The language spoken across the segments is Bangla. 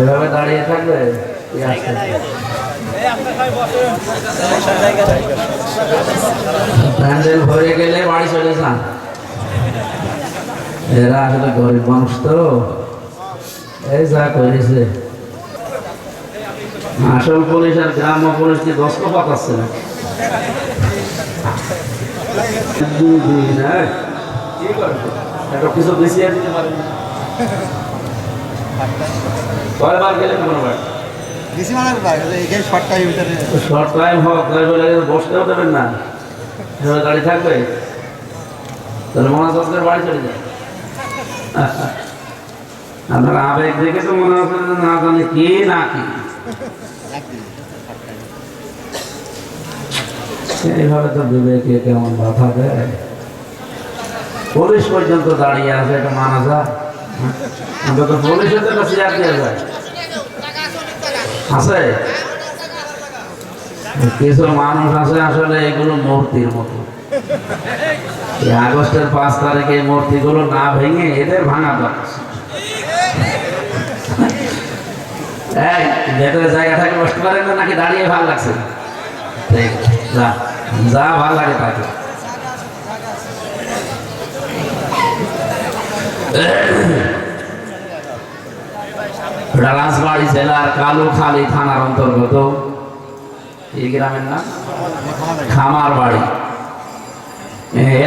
এভাবে দাঁড়িয়ে থাকবে প্যান্ডেল ভরে গেলে বাড়ি চলে যান। এরা আসলে গরিব মানুষ তো, এই যা করেছে। আসল পুলিশ আর গ্রাম্য পুলিশ কি দস্ত পাতাচ্ছে না? কিছু বেশিয়ে দিতে পারেন। কয়বার গেলে শর্ট টাইম হোক, বসতেও দেবেন না, গাড়ি থাকবে, তাহলে মনে বাড়ি চলে যায়। আপনার আবেগ দেখে তো মনে হচ্ছে না জানি কি না কি। এইভাবে তো বিবেকে কেমন বাধা দেয়। পুলিশ পর্যন্ত দাঁড়িয়ে আছে, এটা মানা যায়? অন্তত পুলিশের জন্য চেয়ার দেওয়া যায় আছে। কিছু মানুষ আছে আসলে এগুলো মূর্তির মতো। আগস্টের 5 তারিখে মূর্তিগুলো না ভেঙে এদের ভাঙা দরকার। ভেতরে জায়গা থাকে বসতে পারেন না, নাকি দাঁড়িয়ে ভালো লাগছে? যা ভালো লাগে তাকে। রাজবাড়ী জেলার কালুখালী থানার অন্তর্গত এই গ্রামের নাম খামার বাড়ি।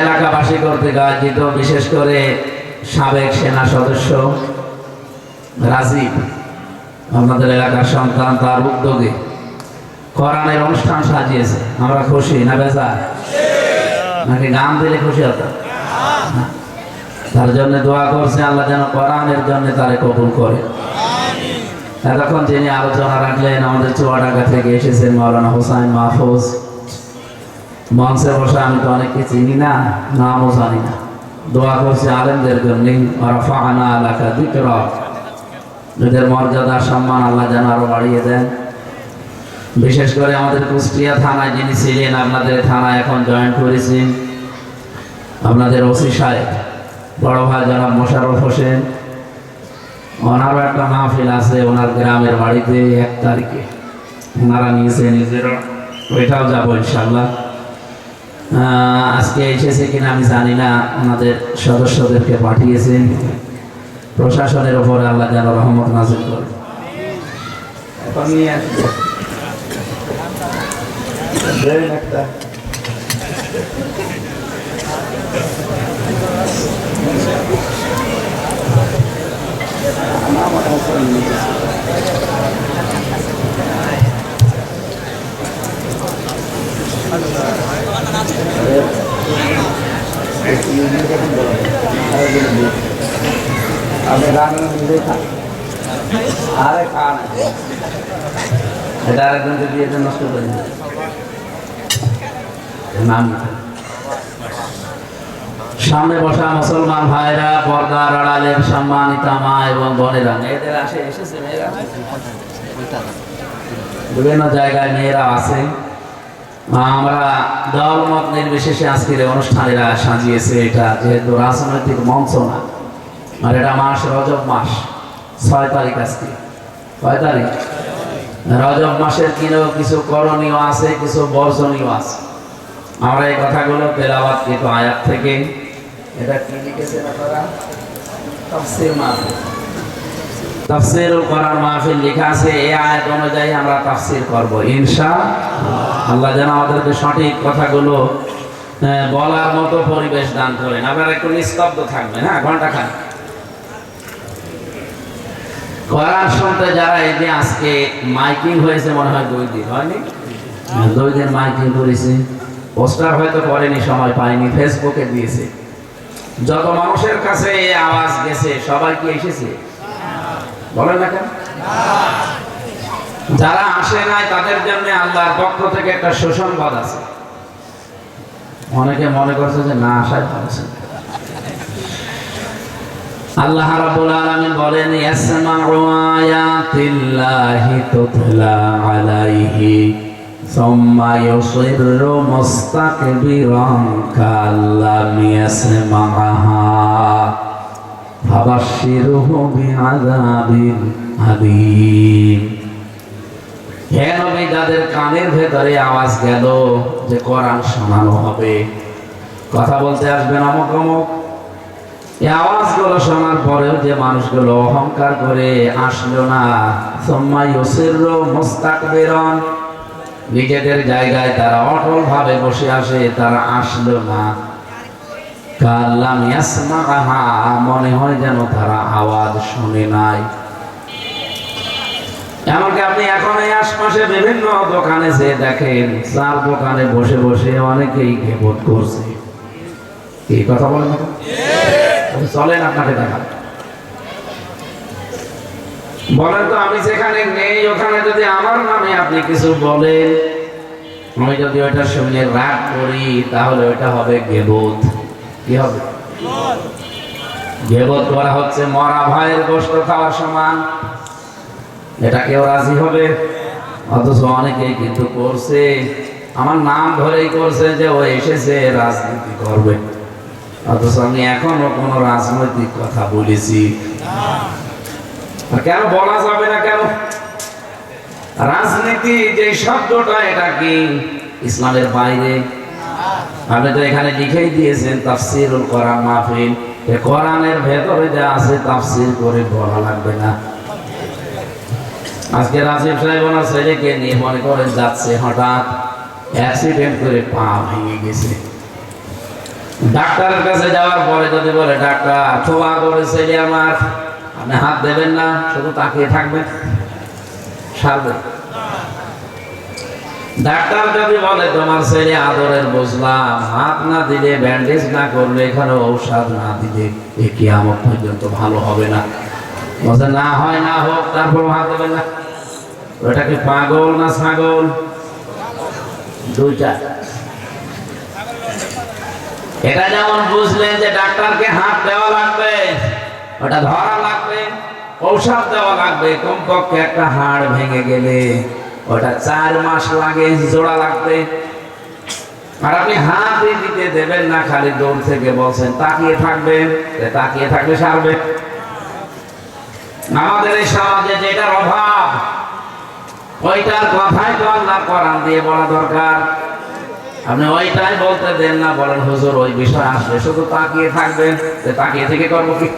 এলাকাবাসী কর্তৃক আয়োজিত, বিশেষ করে সাবেক সেনা সদস্য রাজীব, আমাদের এলাকার সন্তান, তার উদ্যোগে কোরআনের অনুষ্ঠান সাজিয়েছে। আমরা খুশি না বেজা? নাকি গান দিলে খুশি হতো? তার জন্য দোয়া করছে আল্লাহ যেন কোরআনের জন্য তারে কবুল করে। এতক্ষণ যিনি আলোচনা রাখলেন আমাদের চুয়াডাঙ্গা থেকে এসেছেন মাওলানা হোসাইন মাহফুজ। মঞ্চে বসে আমি তো অনেককে চিনি না, নামও জানি না। দোয়া করছে আলেমদের জন্য, রাফা'না লাকা যিকরাক, এদের মর্যাদা সম্মান আল্লাহ যেন আরো বাড়িয়ে দেন। বিশেষ করে আমাদের কুষ্টিয়া থানায় যিনি ছিলেন, আপনাদের থানায় এখন জয়েন করেছেন আপনাদের ওসি সাহেব, বড় ভাই জনাব মোশাররফ হোসেন। ওনারও একটা মাহফিল আছে ওনার গ্রামের বাড়িতে 1 তারিখে, ওনারা নিয়েছে নিজেরা, ওইটাও যাবো ইনশাল্লাহ। আজকে এসেছে কিনা আমি জানি না, ওনাদের সদস্যদেরকে পাঠিয়েছেন। প্রশাসনের উপরে আল্লাহ যেন রহমত নাযিল করে। এখন নিয়ে আসবে একটা আপনি গান নিজেই খান, আরে খান, এটা আরেকজনকে দিয়েছে নষ্ট করে নাম। সামনে বসা মুসলমান ভাইরা, পর্দার আড়ালের সম্মানিতা মা এবং বোনেরা, মেয়েদের এসেছে মেয়েরা, বিভিন্ন জায়গায় মেয়েরা আছে। আমরা দলমত নির্বিশেষে আজকের অনুষ্ঠানেরা সাজিয়েছে এটা, যেহেতু রাজনৈতিক মঞ্চ না, আর এটা মাস রজব মাস, 6 তারিখ আজকে। 6 তারিখ রজব মাসের কিছু করণীয় আছে, কিছু বর্জনীয় আছে। আমরা এই কথাগুলো তেলাওয়াত কৃত আয়াত থেকে, এটা কি লিখেছেন আপনারা? তাফসীর মাহফিল, তাফসীরুল কোরআন মাহফিল লেখা আছে। এই আয়াত অনুযায়ী আমরা তাফসীর করব ইনশাআল্লাহ। আল্লাহ যেন আমাদেরকে সঠিক কথাগুলো বলার মতো পরিবেশ দান করেন। আপনারা একটু নিস্তব্ধ থাকবেন, হ্যাঁ, ঘন্টা খান। কোরআন শুনতে যারা, এই যে আজকে মাইকিং হয়েছে মনে হয় 2 দিন, হয়নি? 2 দিন মাইকিং করেছে, পোস্টার হয়তো করেনি, সময় পায়নি, ফেসবুকে দিয়েছে। যত মানুষের কাছে এই আওয়াজ গেছে সবাই কি এসেছে? বলেন না কেন? যারা আসে নাই তাদের জন্য আল্লাহর পক্ষ থেকে একটা সুসংবাদ আছে। অনেকে মনে করছে যে না আসায় ভালো। আল্লাহ রাব্বুল আলামিন বলেন, ইয়াসমাউ আয়াতিল্লাহি তুতলা আলাইহি সুম্মা ইউসিরু মুস্তাকবিরান কাল্লাম ইয়াসমাহা ফাবাশশিরহু বিআযাবিন আলীম। হে নবী, যাদের কানের ভেতরে আওয়াজ গেল যে কোরআন শোনানো হবে, কথা বলতে আসবেন অমুক অমুক, এই আওয়াজগুলো শোনার পরেও যে মানুষগুলো অহংকার করে আসলো না, সুম্মা ইউসিররু মুস্তাকবিরান, নিজেদের জায়গায় তারা অটল ভাবে বসে আসে, তারা আসলো না, কাল্লাম ইয়াসমাআহা, মনে হয় যেন তারা আওয়াজ শুনে নাই। এমনকি আপনি এখন এই আশপাশে বিভিন্ন দোকানে যে দেখেন, চার দোকানে বসে বসে অনেকেই গীবত করছে। কি কথা বলেন না? চলেন আপনাকে দেখা বলেন তো, আমি যেখানে নেই ওখানে যদি আমার নামে আপনি কিছু বলেন, আমি যদি ওইটা শুনে রাগ করি, তাহলে ওইটা হবে গীবত। কি হবে? গীবত করা হচ্ছে মরা ভাইয়ের গোশত খাওয়ার সমান। এটা কেউ রাজি হবে? অথচ অনেকেই কিন্তু করছে, আমার নাম ধরেই করছে যে ও এসেছে রাজনীতি করবে, অথচ আমি এখনো কোন রাজনৈতিক কথা বলেছি? কেন বলা যাবে না? কেন? রাজনীতি যে শব্দটা, এটা কি ইসলামের বাইরে? আপনি তো এখানে লিখেই দিয়েছেন তাফসিরুল কোরআন মাহফিল, কোরআনের ভেতরে যা আছে তাফসির করে বলা লাগবে না। আজকে রাজীব সাহেব ওনার ছেলেকে নিয়ে মনে করেন যাচ্ছে, হঠাৎ অ্যাক্সিডেন্ট করে পা ভেঙে গেছে। ডাক্তারের কাছে যাওয়ার পরে যদি বলে, ডাক্তার থোয়া করে ছেলে আমার, আপনি হাত দেবেন না, শুধু তাকিয়ে থাকবেন, সারবে? ডাক্তার যদি বলে তোমার ছেলে আদরের বুঝলাম, হাত না দিলে, ব্যান্ডেজ না করলে, এখানে ঔষধ না দিলে এই কিয়ামত পর্যন্ত ভালো হবে না, বলছে না হয় না হোক, তারপর হাত দেবেন না? ওটা কি পাগল না ছাগল? দুইটা। এটা যেমন বুঝলেন যে ডাক্তারকে হাত দেওয়া লাগবে, ওটা ধরা লাগবে, ঔষধ দেওয়া লাগবে, কমপক্ষে একটা হাড় ভেঙে গেলে ওটা 4 মাস লাগে, জোড়া লাগবে। আর আপনি হাত দিতে দেবেন না, খালি দূর থেকে বলছেন তাকিয়ে থাকবেন, তাকিয়ে থাকলে সারবে? আমাদের এই সমাজে যেটার অভাব, ওইটার কথাই তো আল্লাহ কোরআন দিয়ে বলা দরকার। আপনি ওইটাই বলতে দেন না, বলেন হুজুর ওই বিষয় আসলে শুধু তাকিয়ে থাকবেন, তাকিয়ে থেকে করবো কি?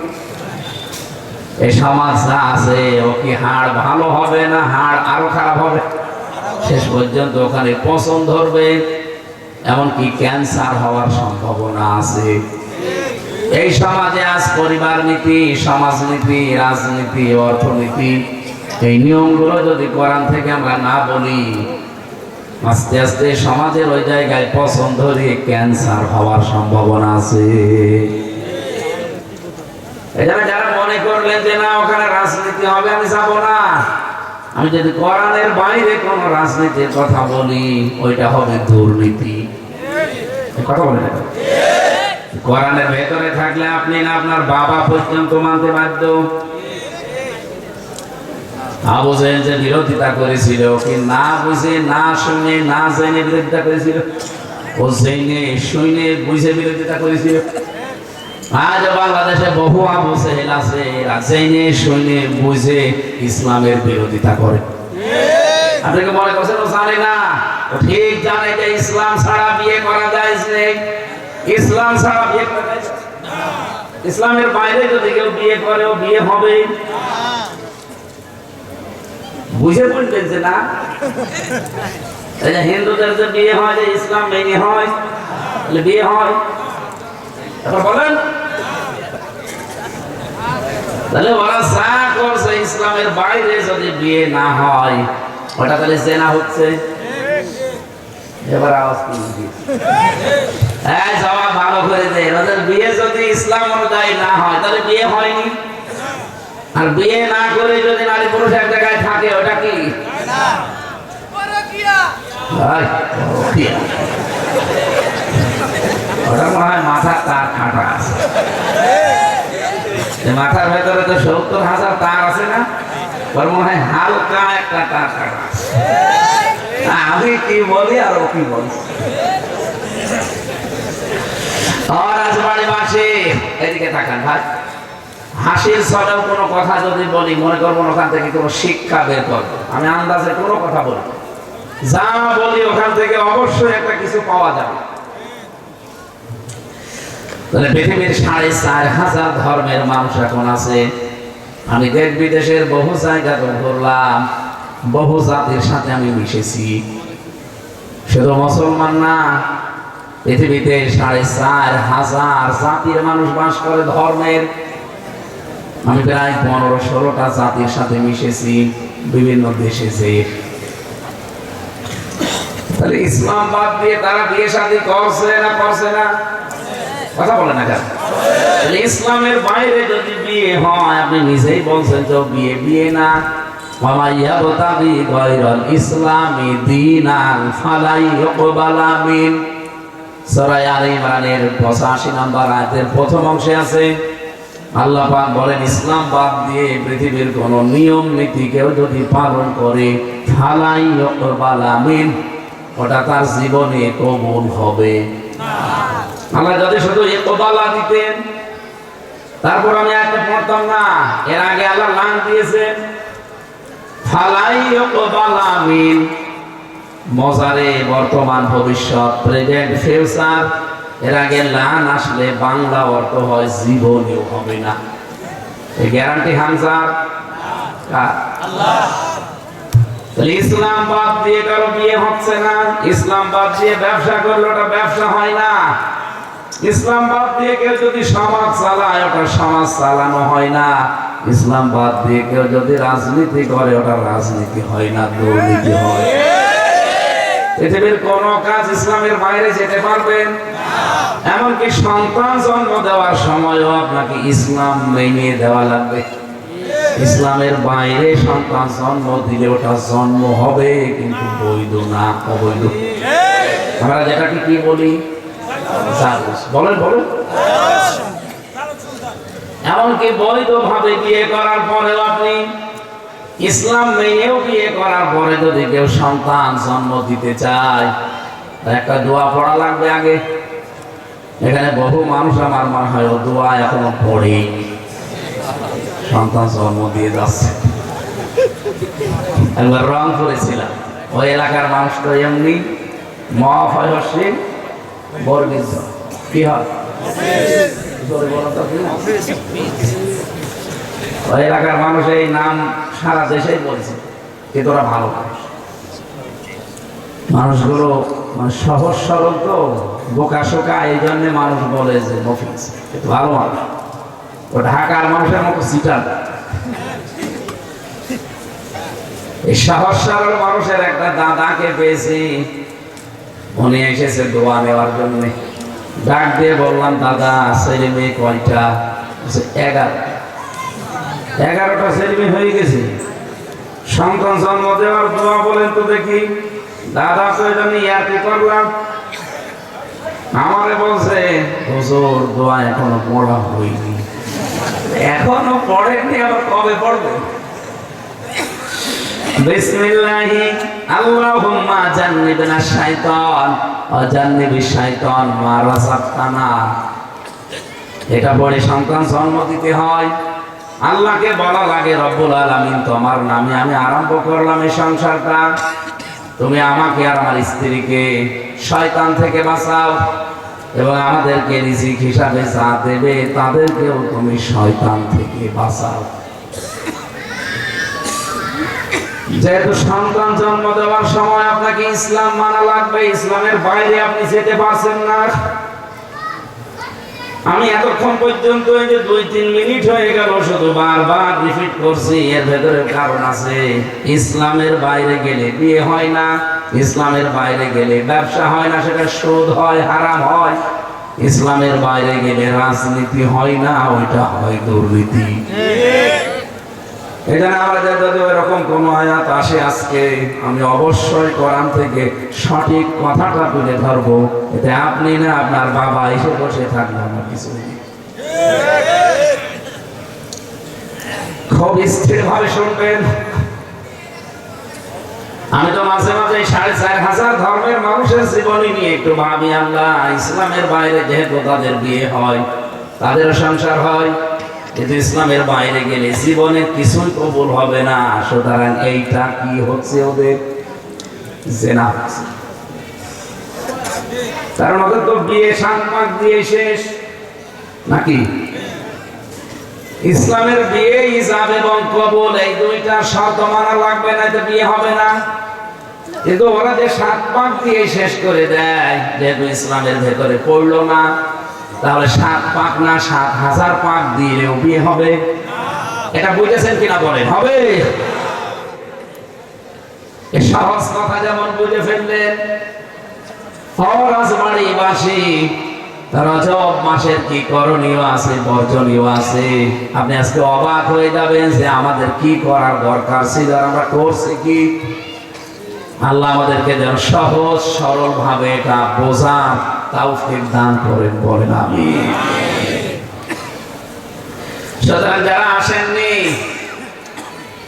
এই সমাজ যা আছে, ও কি হাড় ভালো হবে না হাড় আরো খারাপ হবে? শেষ পর্যন্ত ওখানে পচন ধরবে, এমনকি ক্যান্সার হওয়ার সম্ভাবনা আছে। এই সমাজে আজ পরিবার নীতি, সমাজনীতি, রাজনীতি, অর্থনীতি, এই নিয়মগুলো যদি কোরআন থেকে আমরা না বলি, আস্তে আস্তে সমাজের ওই জায়গায় পচন ধরে ক্যান্সার হওয়ার সম্ভাবনা আছে। এখানে যারা মনে করলেন যে না ওখানে রাজনীতি হবে, আমি যাবো না, আমি যদি কোরআনের বাইরে কোন রাজনীতির কথা বলি, ওইটা হবে দুর্নীতি। কথা বলে না? কোরআনের ভেতরে থাকলে আপনি না আপনার বাবা পর্যন্ত মানতে বাধ্য। আবু জেহেল যে বিরোধিতা করেছিল, কি না বুঝে, না শুনে, না জেনে বিরোধিতা করেছিল? ও জেনে শুনে বুঝে বিরোধিতা করেছিল। আজ বাংলাদেশে বহু আবু জেহেল আছে, জেনে শুনে বুঝে ইসলামের বিরোধিতা করে। আপনি কি মনে করছেন ও জানে না? ও ঠিক জানে যে ইসলাম ছাড়া বিয়ে করা যায় নেই, ইসলাম ছাড়া বিয়ে করা যায় না। ইসলামের বাইরে যদি কেউ বিয়ে করে, ও বিয়ে হবে। বুঝে বলবেন যে না, হিন্দুদের যে বিয়ে হয়, যে ইসলাম মেনে হয়, বিয়ে হয়। এবার বলেন, তাহলে ওরা যা করছে ইসলামের বাইরে যদি বিয়ে না হয়, ওটা তাহলে জেনা হচ্ছে। এবার আওয়াজ জবাব ভালো করে দেয়, ওদের বিয়ে যদি ইসলাম অনুযায়ী না হয়, তাহলে বিয়ে হয়নি। আর বিয়ে না করে যদি নারী পুরুষ এক জায়গায় থাকে, ওটা কি? ওটা মনে হয় মাথার তার কাটা আছে। মাথার ভেতরে তো 70,000 তার আছে না, ওর মনে হয় হালকা একটা তার কাটা আছে। আমি কি বলি আর ও কি বলি? রাজবাড়ি বাসে এদিকে তাকান ভাই, হাসির ছলেও কোনো কথা যদি বলি মনে করবো ওখান থেকে কোনো শিক্ষা বের করবো। আমি আন্দাজে কোনো কথা বলি, যা বলি ওখান থেকে অবশ্যই একটা কিছু পাওয়া যাবে। তাহলে পৃথিবীর 4,500 ধর্মের মানুষ এখন আছে। আমি দেশ বিদেশের বহু জায়গা তো ঘুরলাম, বহু জাতির সাথে আমি মিশেছি। শুধু মুসলমান না, পৃথিবীতে 4,500 জাতির মানুষ বাস করে ধর্মের। আমি প্রায় 15-16টা জাতির সাথে মিশেছি বিভিন্ন দেশে যে। তাহলে ইসলাম বাদ দিয়ে তারা বিয়ে শাদী করছে না করছে না? কথা বলে না কেন? ইসলামের বাইরে যদি বিয়ে হয়, আপনি নিজেই বলছেন যে বিয়ে বিয়ে না। ইসলামী দীনান ফালাই ইউকবালা মিন। সূরা আলে ইমরানের 85 নম্বর আয়াতের প্রথম অংশে আছে, আল্লাহ পাক বলেন ইসলাম বাদ দিয়ে পৃথিবীর কোন নিয়ম নীতি কেউ যদি পালন করে, ফালাই ইউকবালা মিন, ওটা তার জীবনে কবুল হবে না। আল্লাহ যদি শুধু ইকবালা দিতেন, তারপর আমি একটা পড়তাম না, এর আগে আল্লাহ লান দিয়েছেন ফালাই ইকবালা মিন। মজারে বর্তমান ভবিষ্যৎ, প্রেজেন্ট ফিউচার, এর আগে লান আসলে বাংলা অর্থ হয় জীবনেও হবে না। এই গ্যারান্টি হামজার আল্লাহ। ইসলাম বাদ দিয়ে কারো বিয়ে হচ্ছে না, ইসলাম বাদ দিয়ে ব্যবসা করলে ওটা ব্যবসা হয় না। ইসলাম বাদ দিয়ে কেউ যদি সমাজ চালায়, ওটা সমাজ চালানো হয় না। ইসলাম বাদ দিয়ে কেউ যদি রাজনীতি করে, ওটা রাজনীতি হয় না, দুর্নীতি হয়। পৃথিবীর কোন কাজ ইসলামের বাইরে যেতে পারবেন না। এমনকি সন্তান জন্ম দেওয়ার সময়ও আপনাকে ইসলাম মেনে দেওয়া লাগবে। ইসলামের বাইরে সন্তান জন্ম দিলে ওটা জন্ম হবে, কিন্তু বৈধ না, অবৈধ। আমরা যেটাকে কি বলি, বলেন বলেন। এমনকি বৈধ ভাবে বিয়ে করার পরেও আপনি ইসলাম মেনেও বিয়ে করার পরে যদি কেউ সন্তান জন্ম দিতে চায়, একটা দোয়া পড়া লাগবে আগে। এখানে বহু মানুষ আমার মনে হয় ও দোয়া এখনো পড়েই সন্তান জন্ম দিয়ে যাচ্ছে। একবার রং করেছিলাম, ওই এলাকার মানুষ তো এমনি মহাফয়সী বর্গিত কি হয়, ওই এলাকার মানুষ এই নাম সারা দেশেই বলছে, কিন্তু ওরা ভালো মানুষ। মানুষগুলো মানে সহজ সরল তো, বোকা শোকা, এই জন্য মানুষ বলে যে মফিজ, কিন্তু ভালো মানুষ। ও ঢাকার মানুষের মতো সিটার। এই সহজ সরল মানুষের একটা দাদাকে পেয়েছি, উনি এসেছে দোয়া নেওয়ার জন্য। ডাক দিয়ে বললাম, দাদা ছেলে মেয়ে কয়টা? 11টা ছেলে মেয়ে হয়ে গেছে। সন্তান জন্ম দেওয়ার দোয়া বলেন তো দেখি। দাদা তো এটা নিয়ে ইয়ার্কি করলাম। আমারে বলছে, হুজুর দোয়া এখনো পড়া হয়নি। এখনো পড়েননি, আবার কবে পড়বে? বিসমিল্লাহি আল্লাহুম্মা জান্নিবনা শাইতান ওয়া জান্নিবিশ শাইতান মা রাযাকতানা। এটা পড়ে সন্তান জন্ম দিতে হয়। আল্লাহকে বলা লাগে, রব্বুল আলামিন তোমার নামে আমি আরম্ভ করলাম এই সংসারটা, তুমি আমাকে আর আমার স্ত্রীকে শয়তান থেকে বাঁচাও, এবং আমাদেরকে রিজিক হিসাবে যা দেবে তাদেরকেও তুমি শয়তান থেকে বাঁচাও। যেহেতু সন্তান জন্ম দেওয়ার সময় আপনাকে ইসলাম মানা লাগবে, ইসলামের বাইরে আপনি যেতে পারছেন না। আমি এতক্ষণ পর্যন্ত এই যে 2-3 মিনিট হয়ে গেল শুধু বারবার রিপিট করছি, এর ভেতরে কারণ আছে। ইসলামের বাইরে গেলে বিয়ে হয় না, ইসলামের বাইরে গেলে ব্যবসা হয় না, সেটা সুদ হয়, হারাম হয়। ইসলামের বাইরে গেলে রাজনীতি হয় না, ওইটা হয় দুর্নীতি। এখানে আমাদের যদি ওইরকম কোন আয়াত আসে আজকে, আমি অবশ্যই কোরআন থেকে সঠিক কথাটা তুলে ধরবো। এতে আপনি না আপনার বাবা এসে বসে থাকবে না, কিছু খুব স্থির ভাবে শুনবেন। আমি তো মাঝে মাঝে 4,500 ধর্মের মানুষের জীবনী নিয়ে একটু ভাবি। আল্লাহ, ইসলামের বাইরে যেহেতু তাদের বিয়ে হয়, তাদেরও সংসার হয়, কিন্তু ইসলামের বাইরে গেলে জীবনে কিছুই কবুল হবে না। সুতরাং এইটা কি হচ্ছে, ওদের জেনা হচ্ছে। তার মধ্যে তো বিয়ে 7 পাক দিয়ে শেষ নাকি? ইসলামের বিয়ে ইজাব এবং কবুল এই দুইটা শর্ত মানা লাগবে, না তো বিয়ে হবে না। কিন্তু ওরা যে 7 পাক দিয়ে শেষ করে দেয়, যেহেতু ইসলামের ভেতরে পড়লো না, তাহলে 7 পাক না 7,000 পাক দিলেও বিয়ে হবে। এটা বুঝেছেন কিনা বলেন? হবে। এই সহজ কথা যেমন বুঝে ফেললেন, রাজবাড়িবাসী রজব মাসের কি করণীয় আছে, বর্জনীয় আছে, আপনি আজকে অবাক হয়ে যাবেন যে আমাদের কি করার দরকার ছিল আর আমরা করছি কি। আল্লাহ আমাদেরকে যেন সহজ সরল ভাবে এটা বোঝার তাওফিক দান করেন, বলেন আমিন। সুতরাং যারা আসেননি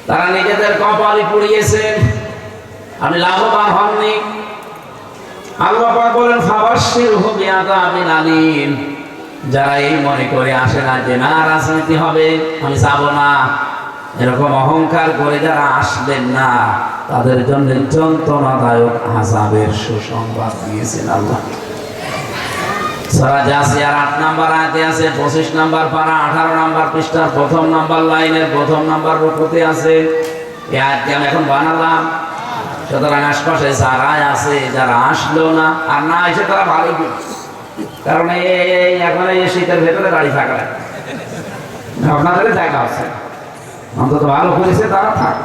তারা নিজেদের কপালই পুড়িয়েছেন, আপনি লাভবান হননি। আল্লাহ পাক বলেন ফাবাশশিরহু বিআযাবিন আলীম। যারা এই মনে করে আসে না যে না রাজনীতি হবে, আমি যাব না, এরকম অহংকার করে যারা আসবেন না, তাদের জন্য যন্ত্রণাদায়ক আযাবের সুসংবাদ দিয়েছেন আল্লাহ। সূরা জাসিয়ার 8 নম্বর আয়াতে আছে, 25 নম্বর পারা 18 নম্বর পৃষ্ঠার 1ম নম্বর লাইনের 1ম নম্বর রুকুতে আছে। এই আয়াতটি আমি এখন বানালাম। সুতরাং আশপাশে যারা আছে, যারা আসলো না আর না এসে তারা ভালো কি, কারণ এই এখন এই শীতের ভেতরে দাঁড়িয়ে থাকা আপনাদের জায়গা আছে, অন্তত ভালো করেছে তারা থাক।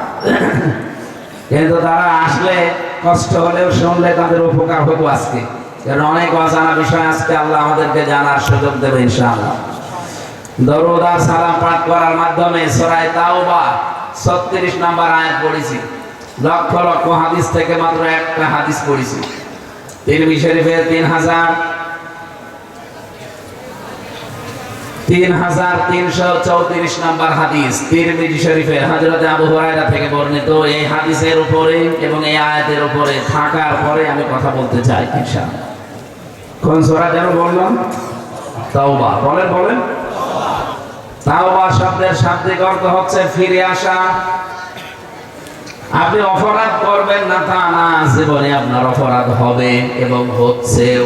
কিন্তু তারা আসলে কষ্ট হলেও শুনলে তাদের উপকার হতো আজকে, কারণ অনেক অজানা বিষয় আজকে আল্লাহ আমাদেরকে জানার সুযোগ দেবে ইনশাআল্লাহ। দরুদ আর সালাম পাঠ করার মাধ্যমে সূরা তাওবা 36 নম্বর আয়াত পড়েছি। লক্ষ লক্ষ হাদিস থেকে মাত্র একটা হাদিস পড়েছি। তিরমিজি শরীফের 3334 নম্বর হাদিস, তিরমিজি শরীফের হযরত আবু হুরায়রা থেকে বর্ণিত। এই হাদিসের উপরে এবং এই আয়াতের উপরে থাকার পরে আমি কথা বলতে চাই ইনশাআল্লাহ। কোন সূরা যেন বললাম? তাওবা। বলেন বলেন। তাওবা শব্দের শাব্দিক অর্থ হচ্ছে ফিরে আসা। আপনি অপরাধ করবেন না তা না, জীবনে আপনার অপরাধ হবে এবং হচ্ছেও।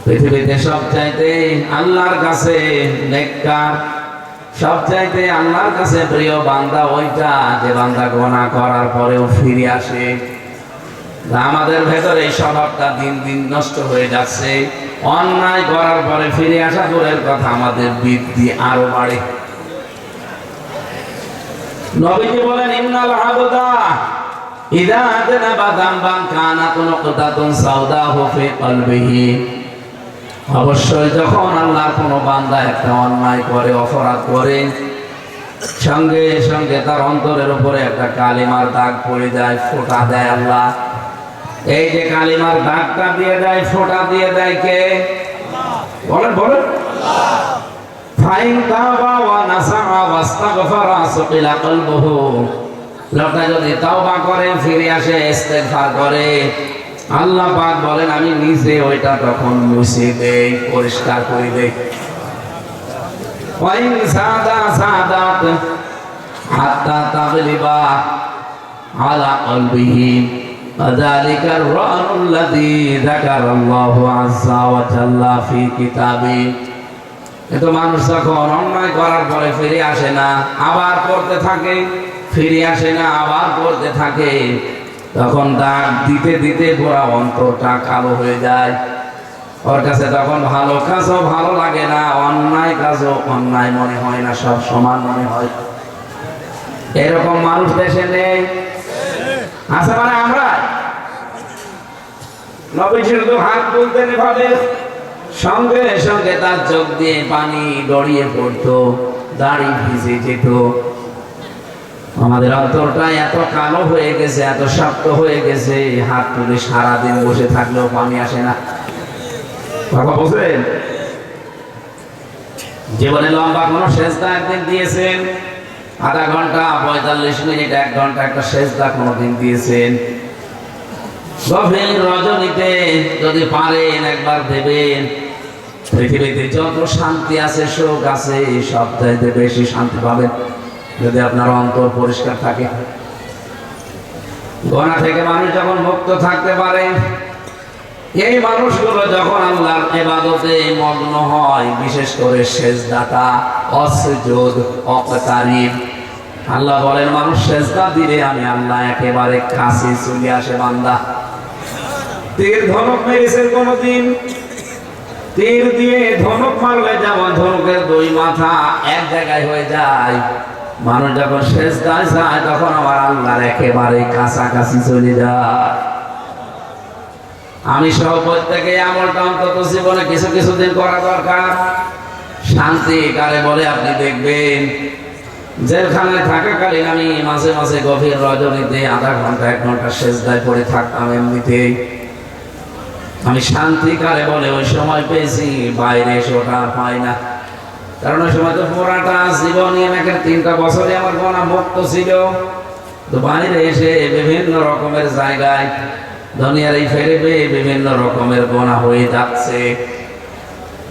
পৃথিবীতে সবচাইতে আল্লাহর কাছে নেককার, সবচাইতে আল্লাহর কাছে প্রিয় বান্দা ওইটা যে বান্দা গুনাহ করার পরেও ফিরে আসে। আমাদের ভেতরে এই স্বভাবটা দিন দিন নষ্ট হয়ে যাচ্ছে। অন্যায় করার পরে ফিরে আসা দূরের কথা, আমাদের বৃদ্ধি আরো বাড়ে। নবীজি বলেন ইন্নাল আবদা ইযা আযনাবা যামবান কানাত নুকতাতুন সাওদাহু ফি কলবিহি। অবশ্যই যখন আল্লাহর কোনো বান্দা একটা অন্যায় করে, অপরাধ করে, সঙ্গে সঙ্গে তার অন্তরের উপরে একটা কালিমার দাগ পড়ে যায়, ফোঁটা দেয় আল্লাহ। এই যে কালিমার দাগটা দিয়ে দেয়, ফোঁটা দিয়ে দেয় কে? বলেন বলেন। ফাইন তাওবা ওয়া নাসাআ ওয়াস্তাগফারা সুকিলা কলবুহু। লোকটা যদি তাওবা করে, ফিরে আসে, ইস্তেগফার করে, আল্লাহ পাক বলেন আমি নিজে ওইটা তখন মুছে দেই, পরিষ্কার করে দেই। ওয়াইন সাদা সাদাত হাত্তা তাগলিবা আলা কলবিহি ফাযালিকা আর-রানুল্লাযী যাকারাল্লাহু আযজা ওয়া জাল্লা ফি কিতাবি। কিন্তু মানুষ যখন অন্যায় করার পরে ফিরে আসে না, আবার করতে থাকে, ফিরে আসে না, আবার করতে থাকে, তখন দাগ দিতে দিতে পুরা অন্তরটা কালো হয়ে যায়। ওর কাছে তখন ভালো কাজও ভালো লাগে না, অন্যায় কাজও অন্যায় মনে হয় না, সব সমান মনে হয়। এরকম মানুষ দেশে নেই, আছে মানে আমরা। নবীজির তো হাত তুলতেন এভাবে, সঙ্গে সঙ্গে তার চোখ দিয়ে পানি গড়িয়ে পড়তো, দাড়ি ভিজে যেত। আমাদের অন্তরটা এত কালো হয়ে গেছে, এত শক্ত হয়ে গেছে, হাত তুলে সারাদিন বসে থাকলেও পানি আসে না। কথা বলছেন? জীবনে লম্বা কোন সেজদা একদিন দিয়েছেন? আধা ঘন্টা, 45 মিনিট, 1 ঘন্টা একটা সেজদা কোনদিন দিয়েছেন? গভীর রজনীতে যদি পারেন একবার দেবেন, পৃথিবীতে যত শান্তি আছে, সুখ আছে, সবচাইতে বেশি শান্তি পাবেন যদি আপনার অন্তর পরিষ্কার থাকে। গুনাহ থেকে মানুষ যখন মুক্ত থাকতে পারে, এই মানুষগুলো যখন আল্লাহর ইবাদতে মগ্ন হয়, বিশেষ করে সেজদাতা অসজুদ অকতারিব, আল্লাহ বলেন মানুষ সেজদা দিলে আমি আল্লাহ একেবারে কাছে চলে আসে। বান্দা তীর ধনুক মেরেছেন কোনদিন? তীর দিয়ে ধনুক মারলে যেমন ধনুকের দুই মাথা এক জায়গায় হয়ে যায়, মানুষ যখন সেজদায় যায় তখন আমার আল্লাহর একেবারে কাছাকাছি চলে যায়। আমি সহ প্রত্যেকে আমলটা অন্তত জীবনে কিছু কিছুদিন করা দরকার। শান্তি কারে বলে আপনি দেখবেন, জেলখানায় থাকাকালীন আমি মাঝে মাঝে গভীর রজনীতে আধা ঘন্টা 1 ঘন্টা সেজদায় পড়ে থাকতাম। এমনিতেই আমি শান্তি কারে বলে ওই সময় পেয়েছি, বাইরে এসে ওটা আর পাই না। কারণ ওই সময় তো পুরাটা জীবনই আমাকে 3টা বছরে আমার গুনাহ মুক্ত ছিল। তো বাইরে এসে বিভিন্ন রকমের জায়গায় দুনিয়ার এই ফেরে পেয়ে বিভিন্ন রকমের গুনাহ হয়ে যাচ্ছে।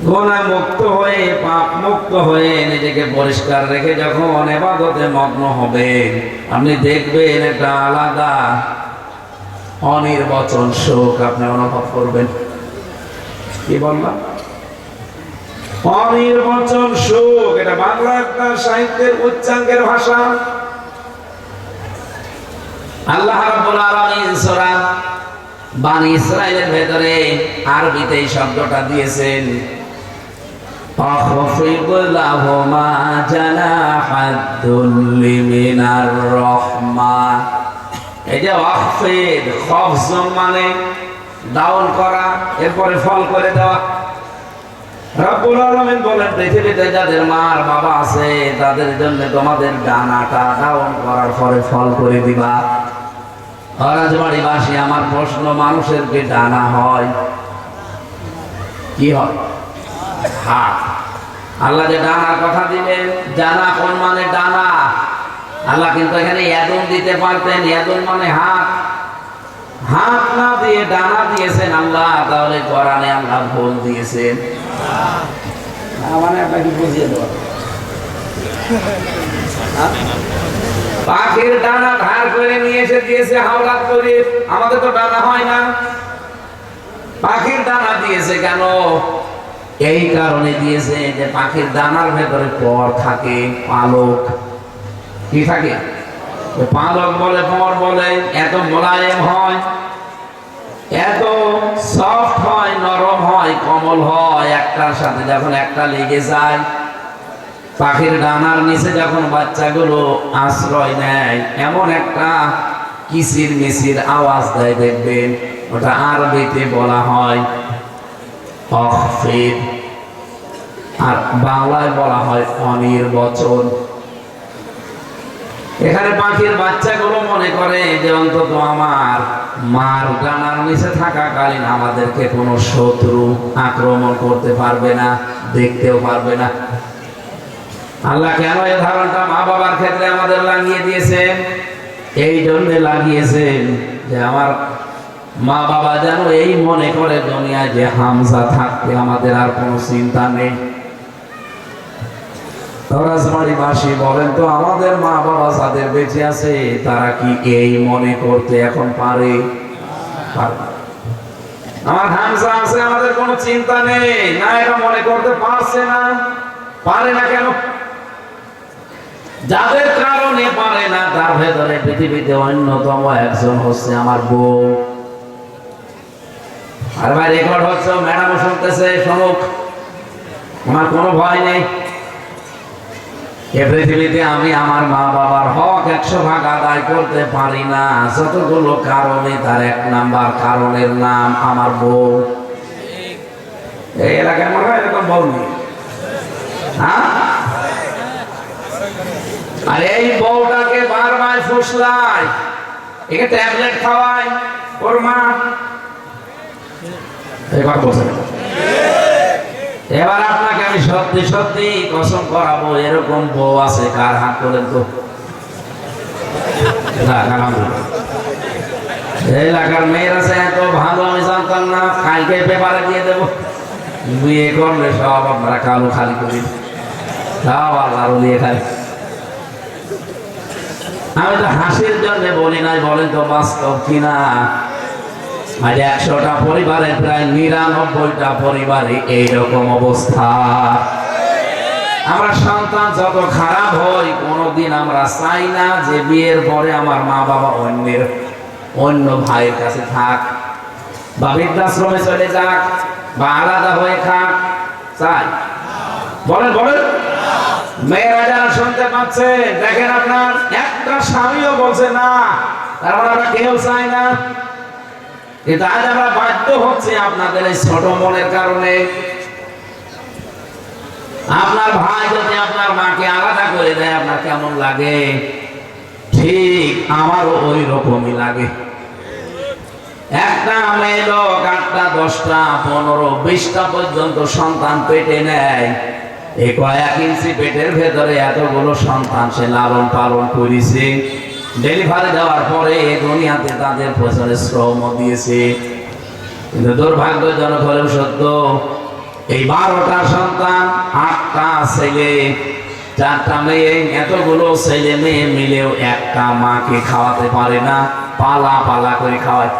গুনাহ মুক্ত হয়ে, পাপ মুক্ত হয়ে নিজেকে পরিষ্কার রেখে যখন ইবাদতে মগ্ন হবে, আপনি দেখবেন একটা আলাদা অনির্বচন সুখ আপনি অনুভব করবেন। কি বললাম? অনির্বচন সুখ। এটা বাংলা একটা সাহিত্যের উচ্চাঙ্গের ভাষা। আল্লাহ রাব্বুল আলামিন সূরা বানি ইসরাঈলের ভেতরে আরবিতে এই শব্দটা দিয়েছেন, আখফিদ লাহুমা জানাহাদ দুল্লি মিনার রাহমা। এই যে আখফিদ, খফজ মানে ডাউন করা, এরপরে ফল করে দেওয়া। রব্বুল আলামিন বলেন পৃথিবীতে যাদের মার বাবা আছে তাদের জন্য তোমাদের ডানাটা ডাউন করার পরে ফল করে দিবা। রাজবাড়িবাসী, আমার প্রশ্ন, মানুষের কি ডানা হয়? কি হয়? হাত। আল্লাহ যে ডানার কথা দিলেন, জানা কোন মানে ডানা। আল্লাহ কিন্তু এখানে ইয়াদুন দিতে পারতেন, ইয়াদুন মানে হাত। হাত না দিয়ে ডানা দিয়েছেন আল্লাহ, তাহলে কোরআনে আল্লাহ ভুল দিয়েছেন। মানে আপনাকে বুঝিয়ে দেওয়া, পাখির ডানা ধার করে নিয়ে এসে দিয়েছে হাওলাত করে। আমাদের তো ডানা হয় না, পাখির ডানা দিয়েছে কেন? এই কারণে দিয়েছে যে পাখির ডানার ভেতরে পর থাকে, পালক। কি থাকে? পালক বলে, পর বলে। এত মোলায়েম হয়, এত সফট হয়, নরম হয়, কোমল হয়, একটার সাথে যখন একটা লেগে যায়, পাখির ডানার নিচে যখন বাচ্চাগুলো আশ্রয় নেয়, এমন একটা কিচির মিচির আওয়াজ দেয়, দেখবেন ওটা আরবিতে বলা হয় আখফিদ, আর বাংলায় বলা হয় অনির্বচন। এখানে পাখির বাচ্চাগুলো মনে করে যে অন্তত আমার মার ডানার নিচে থাকাকালীন আমাদেরকে কোনো শত্রু আক্রমণ করতে পারবে না, দেখতেও পারবে না। আল্লাহ কেন এই ধারণাটা মা বাবার ক্ষেত্রে আমাদের লাগিয়ে দিয়েছেন? এই জন্য লাগিয়েছেন যে আমার মা বাবা যেন এই মনে করে দুনিয়ায় যে হামজা থাকতে আমাদের আর কোনো চিন্তা নেই। রাজবাড়িবাসী বলেন তো, আমাদের মা বাবা যাদের বেঁচে আছে তারা কি এই মনে করতে এখন পারে? আমার হামজা আছে, আমাদের কোনো চিন্তা নেই না, এটা মনে করতে পারছে না। পারে না কেন? যাদের কারণে পারে না তার ভেতরে পৃথিবীতে অন্যতম একজন হচ্ছে আমার বউ। আর ভাই রেকর্ড হচ্ছে, ম্যাডাম শুনতেছে, শুনুক, আমার কোনো ভয় নেই। এ পৃথিবীতে আমি আমার মা বাবার হক 100 ভাগ আদায় করতে পারি না, যতগুলো কারণে তার 1 নাম্বার কারণের নাম আমার বউ। এই এলাকায় মনে হয় এরকম বউ নেই, হ্যাঁ? আর এই বউটাকে বারবার ফুসলায়, একে ট্যাবলেট খাওয়ায় ওর মা। এবার বলছে, এবার আপনাকে আমি সত্যি সত্যি কসম করাবো, এরকম বউ আছে কার হাত তোলেন তো? এলাকার মেয়ের আছে এত ভালো, আমি জানতাম না, কালকে পেপারে দিয়ে দেবো। বিয়ে করলে সব আপনারা কালো খালি করি, সব আল্লাহর ওলিয়ে খালি। আমি তো হাসির জন্য বলি নাই, বলেন তো বাস্তব কিনা? আজ 100টা পরিবারের প্রায় 99টা পরিবারে এইরকম অবস্থা। আমরা সন্তান যত খারাপ হই, কোনোদিন আমরা চাই না যে বিয়ের পরে আমার মা বাবা অন্য ভাইয়ের কাছে থাক, বা বৃদ্ধাশ্রমে চলে যাক, বা আলাদা হয়ে খাক। চাই? বলেন বলেন। মেয়েরা যারা শুনতে পাচ্ছে, দেখেন আপনার একটা স্বামীও বলছে না, তার মানে আমরা কেউ চাই না। কিন্তু আজ আমরা বাধ্য হচ্ছে আপনাদের এই ছোট মনের কারণে। আপনার ভাই যদি আপনার মাকে আলাদা করে দেয়, আপনার কেমন লাগে? ঠিক আমারও ওই রকমই লাগে। একটা মেয়ে লোক 8টা 10টা 15 20টা পর্যন্ত সন্তান পেটে নেয়। এই কয়েক ইঞ্চি পেটের ভেতরে এতগুলো সন্তান সে লালন পালন করেছে। ডেলিভারি দেওয়ার পরে দুনিয়াতে তাদের পেছনে শ্রম দিয়েছে। কিন্তু দুর্ভাগ্যজনক হলেও সত্য, এই 12টা সন্তান, 8টা ছেলে 4টা মেয়ে, এতগুলো ছেলে মেয়ে মিলেও একটা মাকে খাওয়াতে পারে না, পালা পালা করে খাওয়ায়।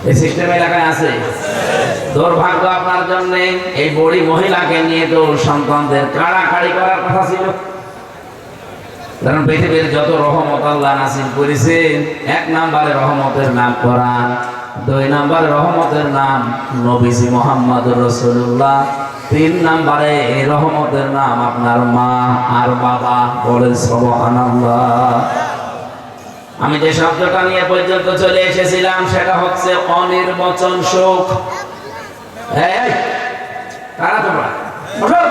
এই সিস্টেম এলাকায় আছে। দুর্ভাগ্য আপনার জন্য, এই বুড়ি মহিলাকে নিয়ে তো সন্তানদের কাড়াকাড়ি করার কথা ছিল। কারণ পৃথিবীর যত রহমত আল্লাহ নাযিল করেছেন, 1 নম্বরে রহমতের নাম কোরআন, 2 নম্বরে রহমতের নাম নবীজি মুহাম্মদুর রাসূলুল্লাহ, 3 নম্বরে এই রহমতের নাম আপনার মা আর বাবা। বলেন সুবহানাল্লাহ। আমি যে শব্দটা নিয়ে পর্যন্ত চলে এসেছিলাম সেটা হচ্ছে অনির্বচন সুখ। এই কারা তোমরা? বসো।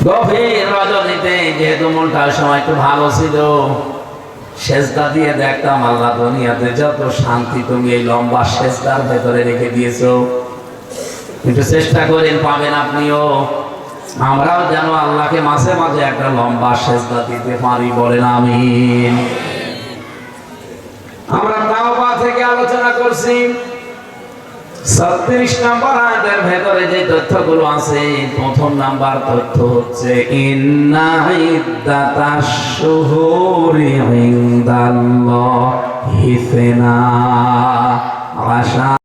গভীর রজনীতে যেহেতু মনটার সময় একটু ভালো ছিল, সেজদা দিয়ে দেখতাম আল্লাহ দুনিয়াতে যত শান্তি তুমি এই লম্বা সেজদার ভেতরে রেখে দিয়েছো। একটু চেষ্টা করেন, পাবেন আপনিও। আমরাও যেন আল্লাহকে মাঝে মাঝে একটা লম্বা সেজদা দিতে পারি। বলেন আমিন। আমরা তাওবা থেকে আলোচনা করছি। 36 নম্বর আয়াতের ভেতরে যে তথ্যগুলো আছে, প্রথম নাম্বার তথ্য হচ্ছে ইন্না ইদ্দাতাশ শুহুরি ইনদাল্লাহি 12